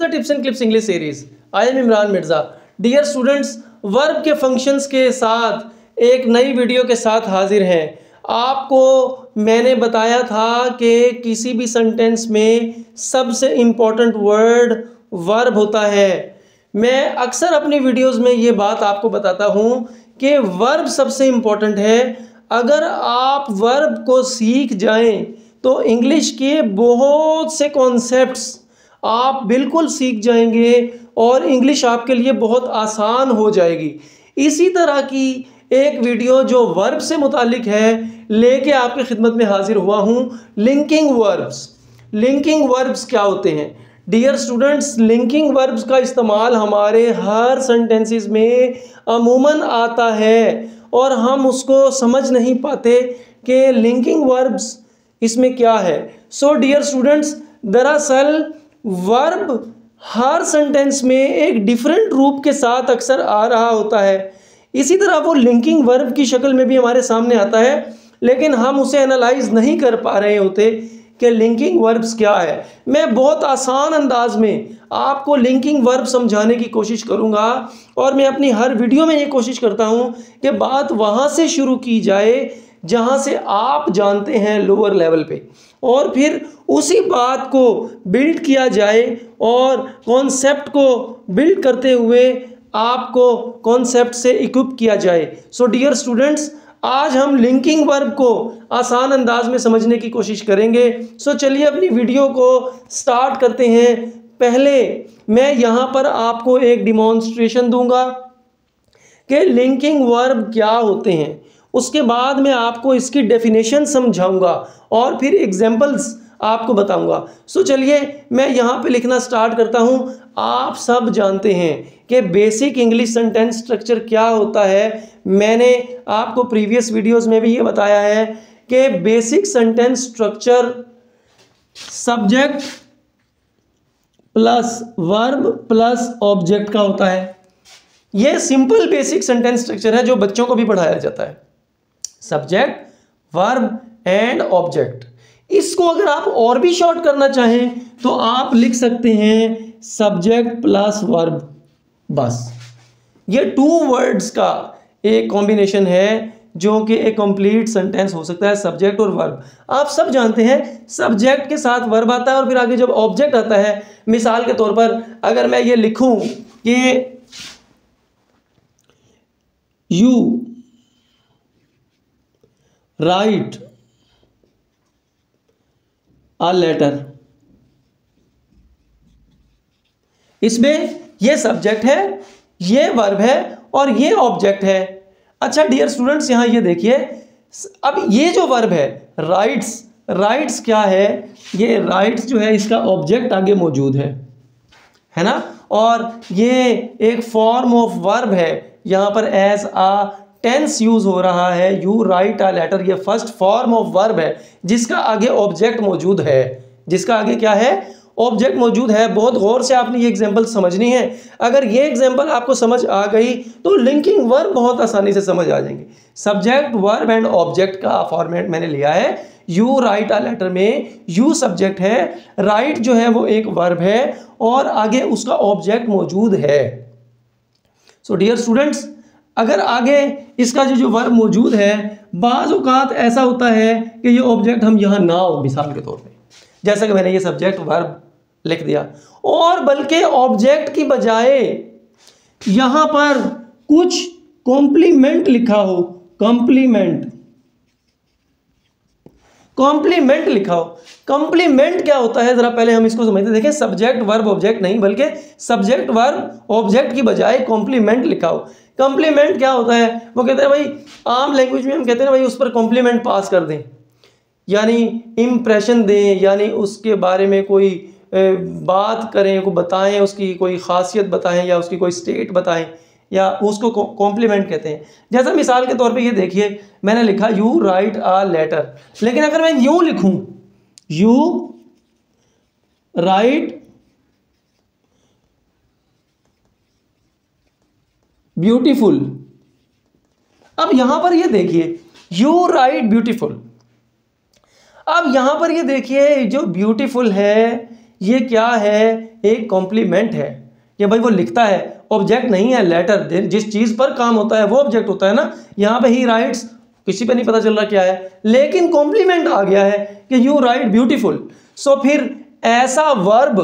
The tips and clips English series. I am Imran Mirza. Dear students, verb के functions के साथ एक नई वीडियो के साथ हाजिर हैं। आपको मैंने बताया था कि किसी भी सेंटेंस में सबसे इम्पोर्टेंट वर्ड वर्ब होता है। मैं अक्सर अपनी वीडियोस में ये बात आपको बताता हूँ कि वर्ब सबसे इम्पोर्टेंट है। अगर आप वर्ब को सीख जाएं तो इंग्लिश के बहुत से कॉन्सेप्ट्स आप बिल्कुल सीख जाएंगे और इंग्लिश आपके लिए बहुत आसान हो जाएगी। इसी तरह की एक वीडियो जो वर्ब से मुतालिक है लेके आपकी खिदमत में हाजिर हुआ हूँ। Linking verbs. लिंकिंग वर्ब्स क्या होते हैं? डियर स्टूडेंट्स, लिंकिंग वर्ब्स का इस्तेमाल हमारे हर सेंटेंसेस में अमूमन आता है और हम उसको समझ नहीं पाते कि लिंकिंग वर्ब्स इसमें क्या है। सो डियर स्टूडेंट्स, दरअसल वर्ब हर सेंटेंस में एक डिफरेंट रूप के साथ अक्सर आ रहा होता है। इसी तरह वो लिंकिंग वर्ब की शक्ल में भी हमारे सामने आता है, लेकिन हम उसे एनालाइज नहीं कर पा रहे होते कि लिंकिंग वर्ब्स क्या है। मैं बहुत आसान अंदाज में आपको लिंकिंग वर्ब समझाने की कोशिश करूंगा और मैं अपनी हर वीडियो में ये कोशिश करता हूं कि बात वहां से शुरू की जाए जहां से आप जानते हैं लोअर लेवल पे, और फिर उसी बात को बिल्ड किया जाए और कॉन्सेप्ट को बिल्ड करते हुए आपको कॉन्सेप्ट से इक्विप किया जाए। सो डियर स्टूडेंट्स, आज हम लिंकिंग वर्ब को आसान अंदाज में समझने की कोशिश करेंगे। सो चलिए अपनी वीडियो को स्टार्ट करते हैं। पहले मैं यहाँ पर आपको एक डिमॉन्स्ट्रेशन दूंगा कि लिंकिंग वर्ब क्या होते हैं। उसके बाद मैं आपको इसकी डेफिनेशन समझाऊंगा और फिर एग्जाम्पल्स आपको बताऊंगा। सो चलिए मैं यहाँ पे लिखना स्टार्ट करता हूँ। आप सब जानते हैं कि बेसिक इंग्लिश सेंटेंस स्ट्रक्चर क्या होता है। मैंने आपको प्रीवियस वीडियोस में भी ये बताया है कि basic sentence structure subject plus verb plus object का होता है। ये सिंपल बेसिक सेंटेंस स्ट्रक्चर है जो बच्चों को भी पढ़ाया जाता है। Subject, verb and object. इसको अगर आप और भी शॉर्ट करना चाहें तो आप लिख सकते हैं सब्जेक्ट प्लस वर्ब। बस ये टू वर्ड्स का एक कॉम्बिनेशन है जो कि एक कंप्लीट सेंटेंस हो सकता है, सब्जेक्ट और वर्ब। आप सब जानते हैं सब्जेक्ट के साथ वर्ब आता है और फिर आगे जब ऑब्जेक्ट आता है, मिसाल के तौर पर अगर मैं ये लिखूं कि यू राइट अ लेटर, इसमें ये सब्जेक्ट है, ये वर्ब है और ये ऑब्जेक्ट है। अच्छा डियर स्टूडेंट्स, यहां ये देखिए, अब ये जो वर्ब है राइट्स, राइट्स क्या है? ये राइट्स जो है इसका ऑब्जेक्ट आगे मौजूद है ना, और ये एक फॉर्म ऑफ वर्ब है। यहां पर एज अ टेंस यूज हो रहा है। यू राइट अ लेटर, ये फर्स्ट फॉर्म ऑफ वर्ब है जिसका आगे ऑब्जेक्ट मौजूद है। जिसका आगे क्या है? ऑब्जेक्ट मौजूद है। बहुत गौर से आपने ये एग्जांपल समझनी है। अगर ये एग्जांपल आपको समझ आ गई तो लिंकिंग वर्ब बहुत आसानी से समझ आ जाएंगे। सब्जेक्ट, वर्ब एंड ऑब्जेक्ट का फॉर्मेट मैंने लिया है। यू राइट अ लेटर में यू सब्जेक्ट है, राइट जो है वो एक वर्ब है और आगे उसका ऑब्जेक्ट मौजूद है। सो डियर स्टूडेंट्स, अगर आगे इसका जो वर्ब मौजूद है, बाज़ औक़ात ऐसा होता है कि ये ऑब्जेक्ट हम यहाँ ना हो, मिसाल के तौर पे जैसा कि मैंने ये सब्जेक्ट वर्ब लिख दिया, और बल्कि ऑब्जेक्ट की बजाय यहाँ पर कुछ कॉम्प्लीमेंट लिखा हो, कॉम्प्लीमेंट, कॉम्प्लीमेंट लिखा हो। कॉम्प्लीमेंट क्या होता है जरा पहले हम इसको समझते। देखें, सब्जेक्ट वर्ब ऑब्जेक्ट नहीं बल्कि सब्जेक्ट वर्ब ऑब्जेक्ट की बजाय कॉम्प्लीमेंट लिखा हो। कॉम्प्लीमेंट क्या होता है? वो कहते हैं भाई, आम लैंग्वेज में हम कहते हैं भाई उस पर कॉम्प्लीमेंट पास कर दें, यानी इम्प्रेशन दें, यानी उसके बारे में कोई बात करें, को बताएं, उसकी कोई खासियत बताएं या उसकी कोई स्टेट बताएं, या उसको कॉम्प्लीमेंट कहते हैं। जैसा मिसाल के तौर पे ये देखिए, मैंने लिखा यू राइट अ लेटर, लेकिन अगर मैं यूं लिखूं यू राइट ब्यूटीफुल, अब यहां पर ये देखिए यू राइट ब्यूटीफुल। अब यहां पर ये देखिए जो ब्यूटीफुल है ये क्या है? एक कॉम्प्लीमेंट है कि भाई वो लिखता है, ऑब्जेक्ट नहीं है। लेटर जिस चीज़ पर काम होता है वो ऑब्जेक्ट होता है ना। यहाँ पे ही राइट्स, किसी पे नहीं पता चल रहा क्या है, लेकिन कॉम्प्लीमेंट आ गया है कि यू राइट ब्यूटीफुल। सो फिर ऐसा वर्ब,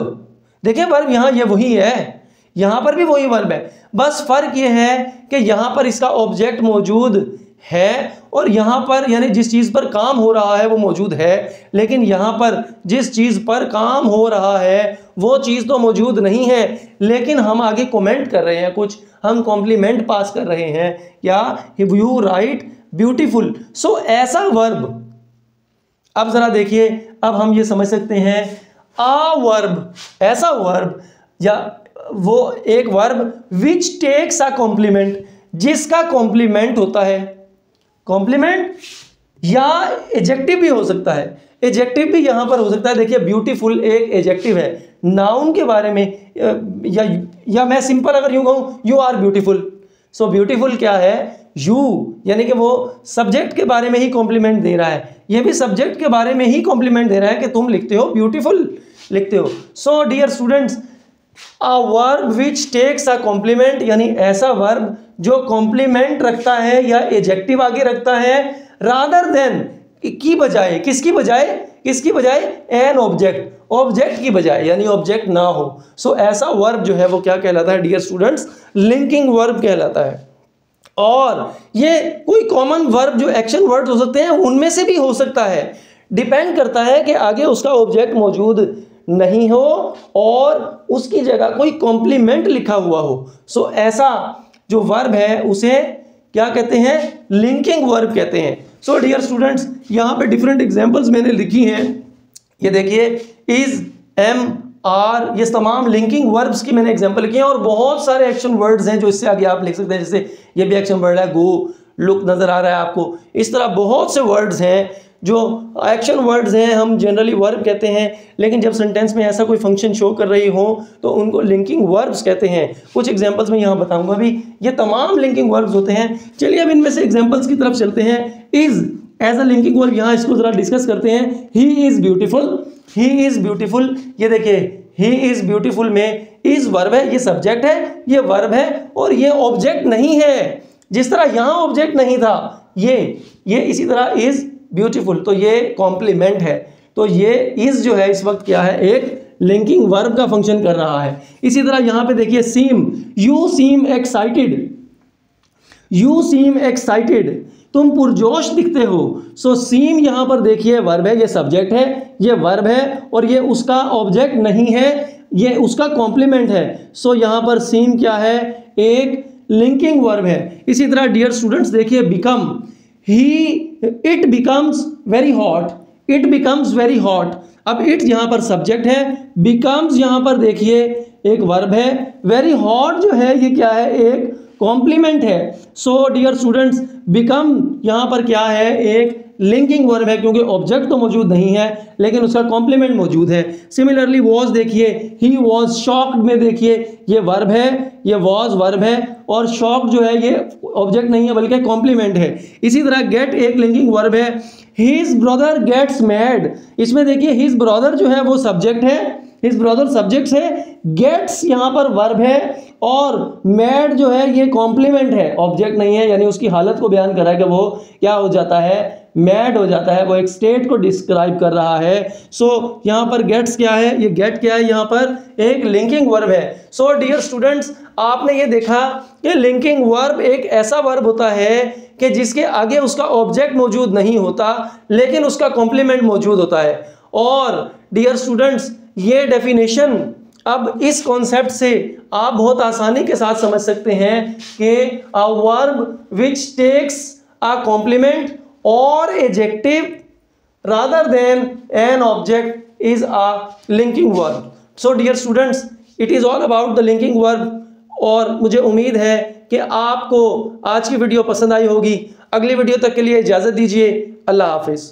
देखिए वर्ब यहाँ ये वही है, यहाँ पर भी वही वर्ब है, बस फर्क ये है कि यहाँ पर इसका ऑब्जेक्ट मौजूद है और यहाँ पर यानी जिस चीज़ पर काम हो रहा है वो मौजूद है, लेकिन यहाँ पर जिस चीज़ पर काम हो रहा है वो चीज़ तो मौजूद नहीं है, लेकिन हम आगे कमेंट कर रहे हैं, कुछ हम कॉम्प्लीमेंट पास कर रहे हैं, या यू राइट ब्यूटीफुल। सो ऐसा वर्ब, अब जरा देखिए, अब हम ये समझ सकते हैं आ वर्ब, ऐसा वर्ब या वो एक verb which takes a complement, जिसका कॉम्प्लीमेंट होता है, कॉम्प्लीमेंट या एडजेक्टिव भी हो सकता है, एडजेक्टिव भी यहां पर हो सकता है। देखिए ब्यूटीफुल एक एडजेक्टिव है, नाउन के बारे में, या मैं सिंपल अगर यूं कहूं you are beautiful. So beautiful क्या है, यू यानी कि वो सब्जेक्ट के बारे में ही कॉम्प्लीमेंट दे रहा है, ये भी सब्जेक्ट के बारे में ही कॉम्प्लीमेंट दे रहा है कि तुम लिखते हो ब्यूटीफुल लिखते हो। So dear students, a verb which takes a complement यानी ऐसा वर्ब जो कॉम्प्लीमेंट रखता है या एडजेक्टिव आगे रखता है, रादर देन की बजाय, किसकी बजाय, किसकी बजाय, एन ऑब्जेक्ट, ऑब्जेक्ट की बजाय, यानी ऑब्जेक्ट ना हो। सो ऐसा वर्ब जो है वो क्या कहलाता है डियर स्टूडेंट्स, लिंकिंग वर्ब कहलाता है। और ये कोई कॉमन वर्ब जो एक्शन वर्ड हो सकते हैं उनमें से भी हो सकता है, डिपेंड करता है कि आगे उसका ऑब्जेक्ट मौजूद नहीं हो और उसकी जगह कोई कॉम्प्लीमेंट लिखा हुआ हो। सो ऐसा जो वर्ब है उसे क्या कहते हैं, लिंकिंग वर्ब कहते हैं। सो डियर स्टूडेंट्स, यहाँ पे डिफरेंट एग्जांपल्स मैंने लिखी हैं, ये देखिए इज, एम, आर, ये तमाम लिंकिंग वर्ब्स की मैंने एग्जांपल लिखी हैं, और बहुत सारे एक्शन वर्ड्स हैं जो इससे आगे आप लिख सकते हैं, जैसे ये भी एक्शन वर्ड है, गो, लुक नजर आ रहा है आपको, इस तरह बहुत से वर्ड्स हैं जो एक्शन वर्ड्स हैं, हम जनरली वर्ब कहते हैं, लेकिन जब सेंटेंस में ऐसा कोई फंक्शन शो कर रही हो तो उनको लिंकिंग वर्ब्स कहते हैं। कुछ एग्जांपल्स मैं यहाँ बताऊंगा भी, ये तमाम लिंकिंग वर्ब्स होते हैं। चलिए अब इनमें से एग्जांपल्स की तरफ चलते हैं। Is as a linking verb, यहाँ इसको जरा डिस्कस करते हैं। He is beautiful, he is beautiful, ये देखिए ही इज ब्यूटीफुल में इज वर्ब है, ये सब्जेक्ट है, ये वर्ब है और ये ऑब्जेक्ट नहीं है। जिस तरह यहाँ ऑब्जेक्ट नहीं था, ये इसी तरह इज ब्यूटीफुल, तो ये कॉम्प्लीमेंट है। तो ये इज जो है इस वक्त क्या है, एक लिंकिंग वर्ब का फंक्शन कर रहा है। इसी तरह यहाँ पे देखिए seem, you seem excited, you seem excited, तुम पुरजोश दिखते हो। सो सीम यहाँ पर देखिए वर्ब है, ये सब्जेक्ट है, ये वर्ब है और ये उसका ऑब्जेक्ट नहीं है, ये उसका कॉम्प्लीमेंट है। सो यहाँ पर सीम क्या है, एक लिंकिंग वर्ब है। इसी तरह डियर स्टूडेंट्स देखिए become, he, it becomes very hot, it becomes very hot, अब इट यहाँ पर सब्जेक्ट है, बिकम्स यहाँ पर देखिए एक वर्ब है, वेरी हॉट जो है ये क्या है, एक कॉम्प्लीमेंट है। सो डियर स्टूडेंट्स, बिकम यहाँ पर क्या है, एक लिंकिंग वर्ब है, क्योंकि ऑब्जेक्ट तो मौजूद नहीं है लेकिन उसका कॉम्प्लीमेंट मौजूद है। सिमिलरली वॉज देखिए, ही वॉज शॉक्ड में देखिए ये वर्ब है, ये वॉज वर्ब है और शॉक्ड जो है ये ऑब्जेक्ट नहीं है बल्कि कॉम्प्लीमेंट है। इसी तरह गेट एक लिंकिंग वर्ब है। हिज ब्रदर गेट्स मैड, इसमें देखिए हिज ब्रदर जो है वो सब्जेक्ट है, हिज ब्रदर सब्जेक्ट है, गेट्स यहाँ पर वर्ब है और मैड जो है ये कॉम्प्लीमेंट है, ऑब्जेक्ट नहीं है, यानी उसकी हालत को बयान कर रहा है कि वो क्या हो जाता है, मैड हो जाता है, वो एक स्टेट को डिस्क्राइब कर रहा है। सो यहाँ पर गेट्स क्या है, ये गेट क्या है, यहाँ पर एक लिंकिंग वर्ब है। सो डियर स्टूडेंट्स, आपने ये देखा कि लिंकिंग वर्ब एक ऐसा वर्ब होता है कि जिसके आगे उसका ऑब्जेक्ट मौजूद नहीं होता लेकिन उसका कॉम्प्लीमेंट मौजूद होता है। और डियर स्टूडेंट्स, ये डेफिनेशन अब इस कॉन्सेप्ट से आप बहुत आसानी के साथ समझ सकते हैं कि a verb which takes a complement or adjective rather than an object is a linking verb. So dear students, it is all about the linking verb. और मुझे उम्मीद है कि आपको आज की वीडियो पसंद आई होगी। अगली वीडियो तक के लिए इजाज़त दीजिए। अल्लाह हाफिज़।